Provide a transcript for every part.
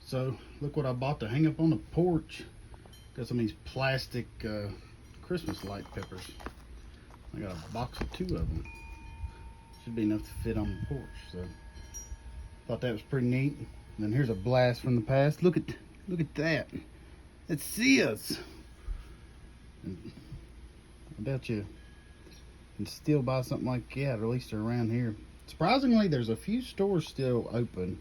So look what I bought to hang up on the porch. Got some of these plastic Christmas light peppers. I got a box of 2 of them. Should be enough to fit on the porch. So thought that was pretty neat. And then here's a blast from the past. Look at that. It's Sears. And I bet you can still buy something like that, or at least they're around here. Surprisingly, there's a few stores still open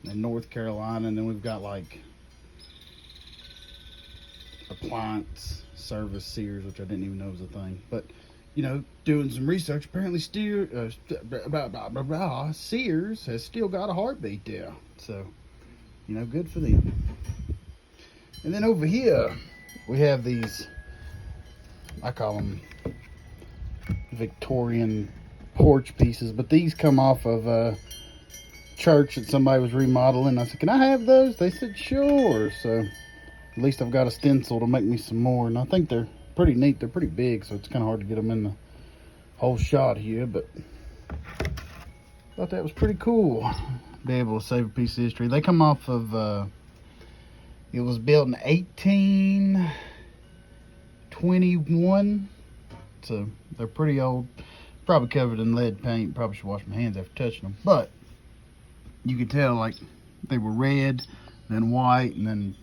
in North Carolina, and then we've got like appliance service Sears, which I didn't even know was a thing. But you know, doing some research, apparently Sears has still got a heartbeat there. So, you know, good for them. And then over here, we have these, I call them Victorian porch pieces, but these come off of a church that somebody was remodeling. I said, can I have those? They said, sure. So at least I've got a stencil to make me some more. And I think they're pretty neat. They're pretty big, so it's kind of hard to get them in the whole shot here, but thought that was pretty cool. Be able to save a piece of history. They come off of, it was built in 1821, so they're pretty old. Probably covered in lead paint. Probably should wash my hands after touching them, but you could tell like they were red, then white, and then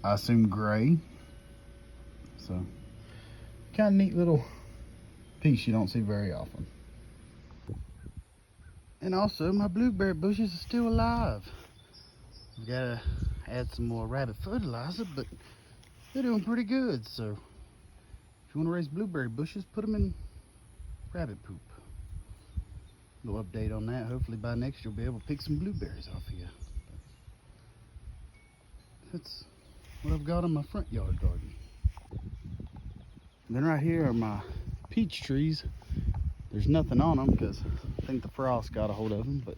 I assume gray. So kind of neat little piece you don't see very often. And also my blueberry bushes are still alive. I've got to add some more rabbit fertilizer, but they're doing pretty good. So if you want to raise blueberry bushes, put them in rabbit poop. A little update on that. Hopefully by next you'll be able to pick some blueberries off here. That's what I've got in my front yard garden. And then right here are my peach trees. There's nothing on them because I think the frost got a hold of them, but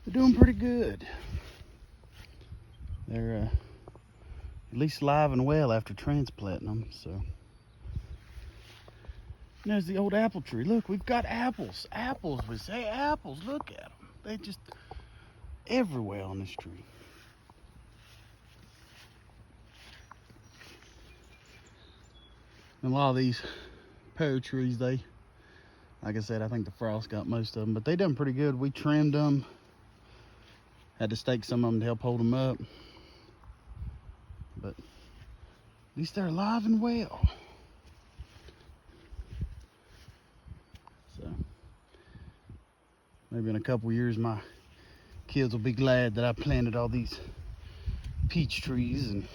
they're doing pretty good. They're at least live and well after transplanting them. So and there's the old apple tree. Look, we've got apples. Apples, we say apples. Look at them. They just everywhere on this tree. And a lot of these pear trees, they, like I said, I think the frost got most of them, but they done pretty good. We trimmed them. Had to stake some of them to help hold them up. But at least they're alive and well. So maybe in a couple years my kids will be glad that I planted all these peach trees, and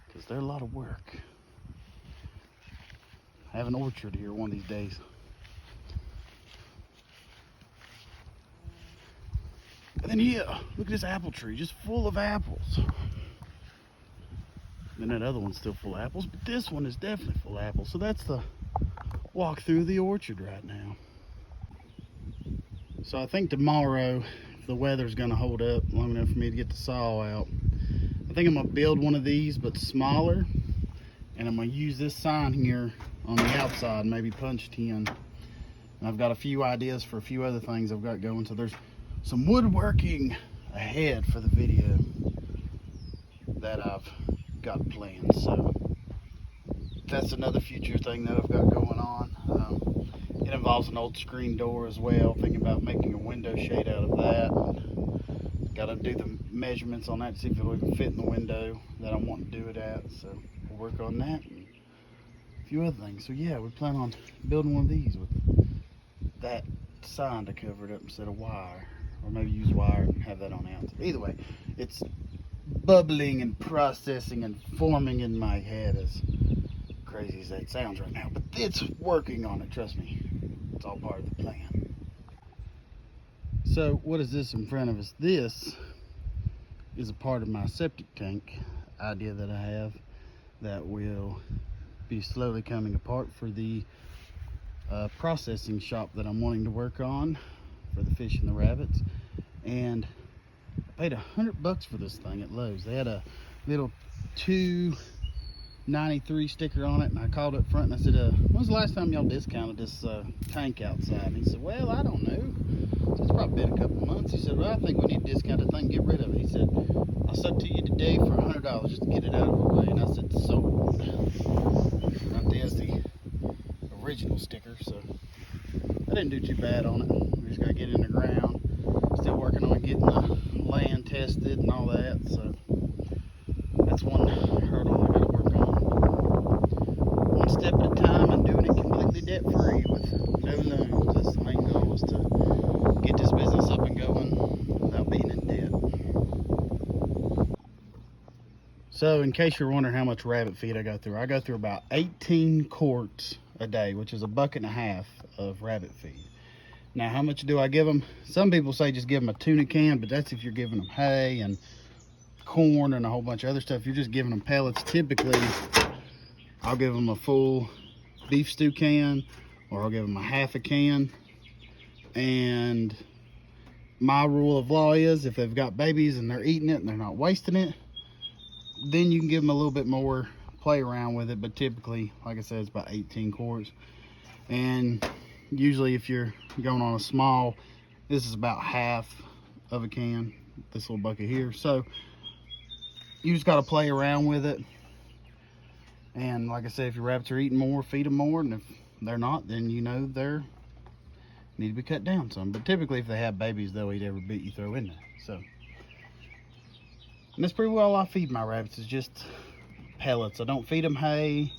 because they're a lot of work. Have an orchard here one of these days. And then here, look at this apple tree, just full of apples. And that other one's still full of apples, but this one is definitely full of apples. So that's the walk through the orchard right now. So I think tomorrow, if the weather's gonna hold up long enough for me to get the saw out, I think I'm gonna build one of these, but smaller. And I'm gonna use this sign here on the outside, maybe punched in. And I've got a few ideas for a few other things I've got going. So there's some woodworking ahead for the video that I've got planned. So that's another future thing that I've got going on. It involves an old screen door as well. Thinking about making a window shade out of that. Got to do the measurements on that to see if it'll even fit in the window that I want to do it at. So we'll work on that and a few other things. So yeah, we plan on building one of these with that sign to cover it up instead of wire, or maybe use wire and have that on the outside. Either way, it's bubbling and processing and forming in my head, as crazy as that sounds right now, but it's working on it, trust me. It's all part of the plan. So what is this in front of us? This is a part of my septic tank idea that I have that will be slowly coming apart for the processing shop that I'm wanting to work on for the fish and the rabbits. And I paid $100 for this thing at Lowe's. They had a little 293 sticker on it, and I called up front and I said, when's the last time y'all discounted this tank outside? And he said, well, I don't know. So it's probably been a couple months. He said, well, I think we need to discount the thing, get rid of it. He said, I'll sell it to you today for $100 just to get it out of the way. And I said, sold. Right there's the original sticker, so I didn't do too bad on it. We just gotta get it in the ground. Still working on getting the land tested and all that, so that's one hurdle I gotta work on. One step at a time and doing it completely debt free with no loans. That's the main goal, is to get this business up and going without being in debt. So in case you're wondering how much rabbit feed I go through about 18 quarts a day, which is a bucket and a half of rabbit feed. Now, how much do I give them? Some people say just give them a tuna can, but that's if you're giving them hay and corn and a whole bunch of other stuff. If you're just giving them pellets, typically I'll give them a full beef stew can, or I'll give them a half a can. And my rule of law is, if they've got babies and they're eating it and they're not wasting it, then you can give them a little bit more, play around with it. But typically, like I said, it's about 18 quarts. And usually if you're going on a small, this is about half of a can, this little bucket here. So you just got to play around with it. And like I said, if your rabbits are eating more, feed them more. And if they're not, then you know they're need to be cut down some. But typically if they have babies, they'll eat every bit you throw in there. So, and that's pretty well all I feed my rabbits, is just pellets. I don't feed them hay.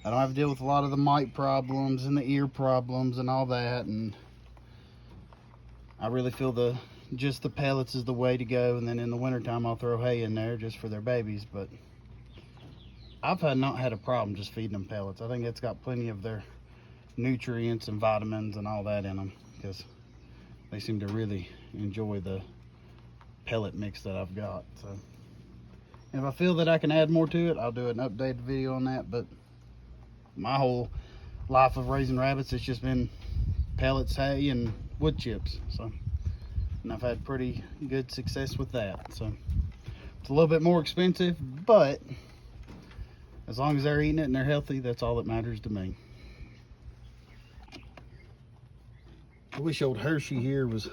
I don't have to deal with a lot of the mite problems and the ear problems and all that. And I really feel just the pellets is the way to go. And then in the wintertime, I'll throw hay in there just for their babies. But I've not had a problem just feeding them pellets. I think it's got plenty of their nutrients and vitamins and all that in them, because they seem to really enjoy the pellet mix that I've got. So if I feel that I can add more to it, I'll do an updated video on that. But my whole life of raising rabbits, it's just been pellets, hay, and wood chips. So, and I've had pretty good success with that. So it's a little bit more expensive, but as long as they're eating it and they're healthy, that's all that matters to me. I wish old Hershey here was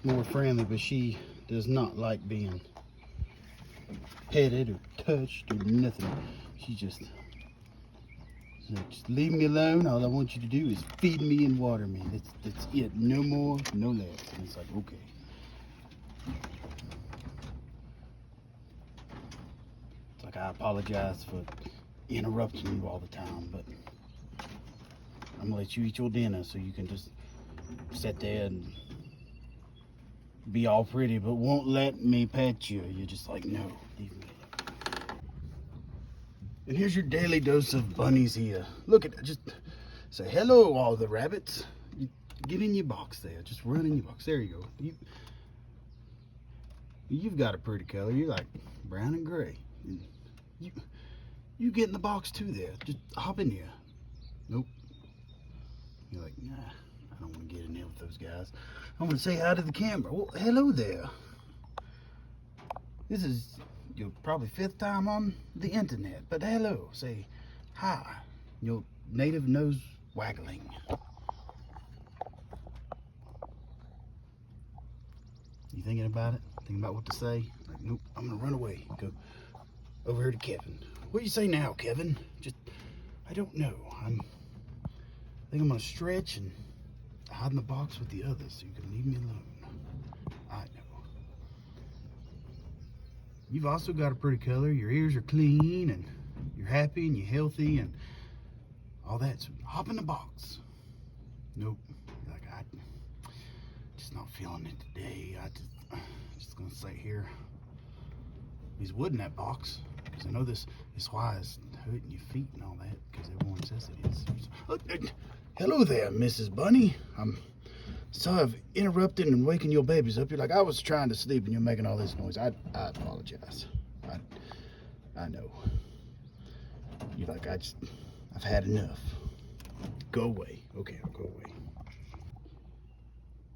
more friendly, but she does not like being petted or touched or nothing. She just leave me alone. All I want you to do is feed me and water me. That's it. No more, no less. And it's like, okay. It's like, I apologize for interrupting you all the time, but I'm gonna let you eat your dinner so you can just sit there and be all pretty, but won't let me pet you. You're just like, no, leave me alone. And here's your daily dose of bunnies here. Look at it. Just say hello, all the rabbits. Get in your box there. Just run in your box. There you go. You've got a pretty color. You're like brown and gray. You get in the box too there. Just hop in here. Nope. You're like, nah, I don't want to get in there with those guys. I want to say hi to the camera. Well, hello there. This is your probably 5th time on the internet, but hello, say hi. Your native nose waggling. You thinking about it? Thinking about what to say? Like, nope, I'm gonna run away. Go over here to Kevin. What do you say now, Kevin? Just, I don't know. I think I'm gonna stretch and hide in the box with the others so you can leave me alone. I know. You've also got a pretty color. Your ears are clean and you're happy and you're healthy and all that. So hop in the box. Nope. You're like, I just not feeling it today. Just gonna sit here. There's wood in that box, because I know this is why it's hurting your feet and all that, because everyone says it is. Hello there, Mrs. Bunny. I'm sorry I've interrupted and waking your babies up. You're like, I was trying to sleep and you're making all this noise. I apologize. I know. You're like, I've had enough. Go away. Okay, I'll go away.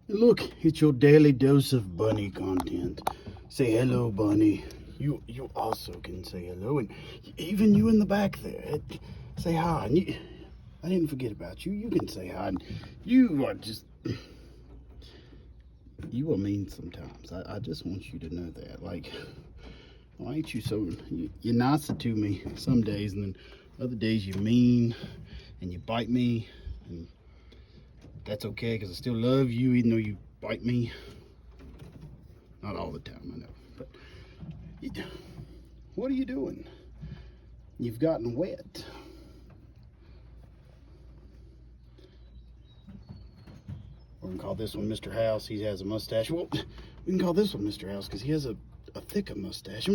And look, it's your daily dose of bunny content. Say hello, Bunny. You also can say hello, and even you in the back there, say hi. And I didn't forget about you. You can say hi. And you are just You are mean sometimes. I just want you to know that. Like, why ain't you so, you're nicer to me some days, and then other days you're mean and you bite me, and that's okay because I still love you even though you bite me. Not all the time, I know, but what are you doing? You've gotten wet. We can call this one Mr. House. He has a mustache. Well, we can call this one Mr. House because he has a thicker mustache.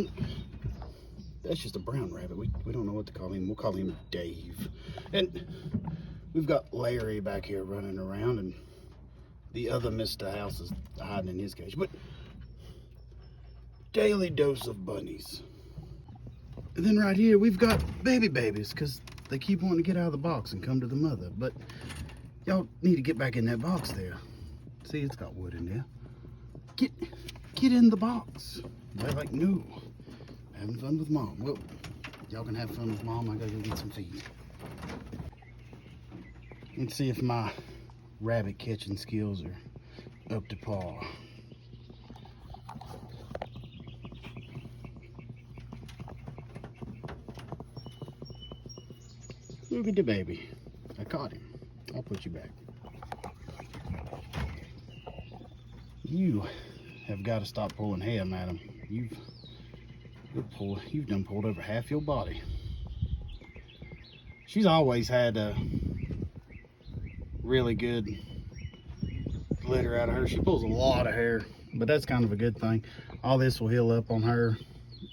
That's just a brown rabbit. We don't know what to call him. We'll call him Dave. And we've got Larry back here running around, and the other Mr. House is hiding in his cage. But daily dose of bunnies. And then right here, we've got babies because they keep wanting to get out of the box and come to the mother. But y'all need to get back in that box there. See, it's got wood in there. Get in the box. They're like, no, having fun with mom. Well, y'all can have fun with mom. I gotta go get some feed. Let's see if my rabbit catching skills are up to par. Look at the baby. I caught him. I'll put you back. You have got to stop pulling hair, madam. You've done pulled over half your body. She's always had a really good litter out of her. She pulls a lot of hair, but that's kind of a good thing. All this will heal up on her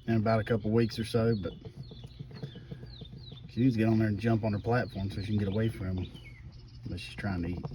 in about a couple weeks or so, but she needs to get on there and jump on her platform so she can get away from him, unless she's trying to eat.